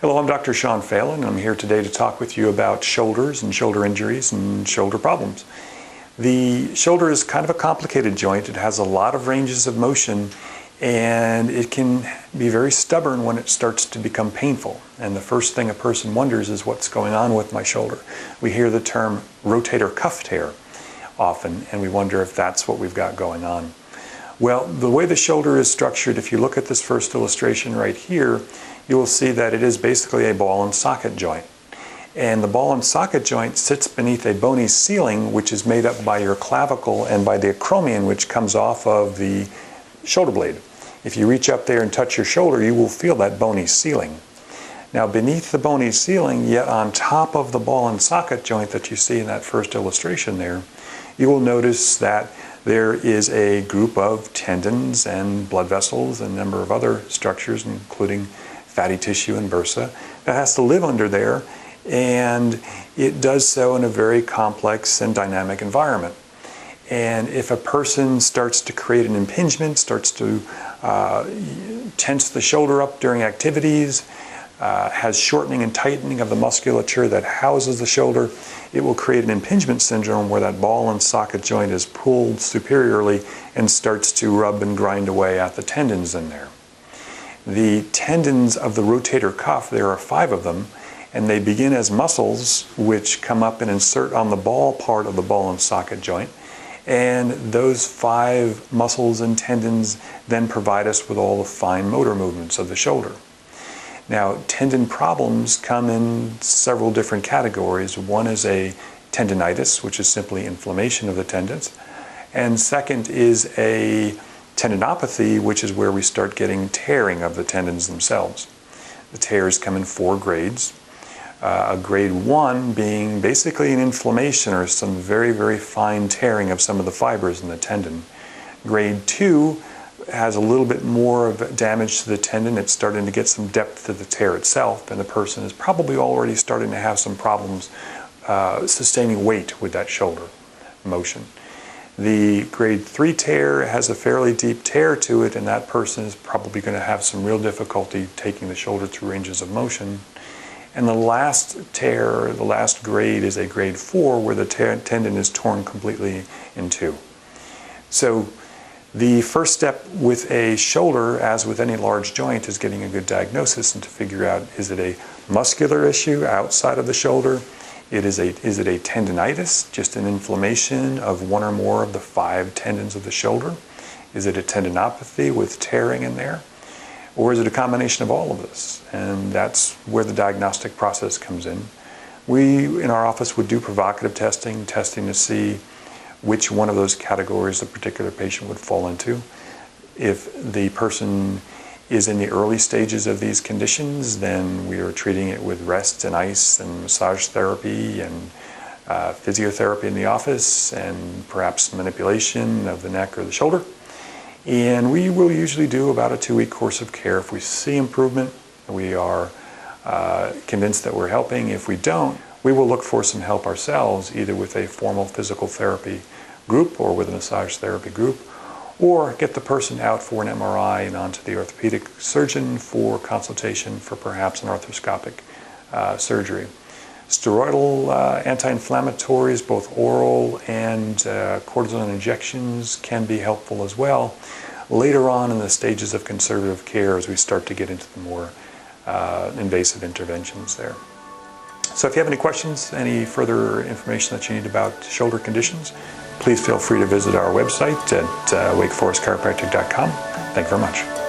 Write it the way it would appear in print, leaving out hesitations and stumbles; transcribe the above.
Hello, I'm Dr. Shawn Phelan, and I'm here today to talk with you about shoulders and shoulder injuries and shoulder problems. The shoulder is kind of a complicated joint. It has a lot of ranges of motion, and it can be very stubborn when it starts to become painful. And the first thing a person wonders is, what's going on with my shoulder? We hear the term rotator cuff tear often, and we wonder if that's what we've got going on. Well, the way the shoulder is structured, if you look at this first illustration right here, you will see that it is basically a ball and socket joint. And the ball and socket joint sits beneath a bony ceiling, which is made up by your clavicle and by the acromion, which comes off of the shoulder blade. If you reach up there and touch your shoulder, you will feel that bony ceiling. Now, beneath the bony ceiling, yet on top of the ball and socket joint that you see in that first illustration there, you will notice that there is a group of tendons and blood vessels and a number of other structures, including fatty tissue and bursa, that has to live under there, and it does so in a very complex and dynamic environment. And if a person starts to create an impingement, starts to tense the shoulder up during activities, has shortening and tightening of the musculature that houses the shoulder, it will create an impingement syndrome where that ball and socket joint is pulled superiorly and starts to rub and grind away at the tendons in there. The tendons of the rotator cuff, there are 5 of them, and they begin as muscles which come up and insert on the ball part of the ball and socket joint. And those 5 muscles and tendons then provide us with all the fine motor movements of the shoulder. Now, tendon problems come in several different categories. One is a tendinitis, which is simply inflammation of the tendons. And second is a tendinopathy, which is where we start getting tearing of the tendons themselves. The tears come in 4 grades. A grade 1 being basically an inflammation or some very, very fine tearing of some of the fibers in the tendon. Grade 2 has a little bit more of damage to the tendon. It's starting to get some depth to the tear itself, and the person is probably already starting to have some problems sustaining weight with that shoulder motion. The grade 3 tear has a fairly deep tear to it, and that person is probably going to have some real difficulty taking the shoulder through ranges of motion. And the last tear, the last grade, is a grade 4, where the tendon is torn completely in 2. So the first step with a shoulder, as with any large joint, is getting a good diagnosis and to figure out, is it a muscular issue outside of the shoulder? Is it a tendinitis, just an inflammation of 1 or more of the 5 tendons of the shoulder? Is it a tendinopathy with tearing in there? Or is it a combination of all of this? And that's where the diagnostic process comes in. We, in our office, would do provocative testing to see which one of those categories a particular patient would fall into. If the person is in the early stages of these conditions, then we are treating it with rest and ice and massage therapy and physiotherapy in the office, and perhaps manipulation of the neck or the shoulder. And we will usually do about a 2-week course of care. If we see improvement, we are convinced that we're helping. If we don't, we will look for some help ourselves, either with a formal physical therapy group or with a massage therapy group, or get the person out for an MRI and onto the orthopedic surgeon for consultation for perhaps an arthroscopic surgery. Steroidal anti-inflammatories, both oral and cortisone injections, can be helpful as well later on in the stages of conservative care, as we start to get into the more invasive interventions there. So if you have any questions, any further information that you need about shoulder conditions, please feel free to visit our website at wakeforestchiropractic.com. Thank you very much.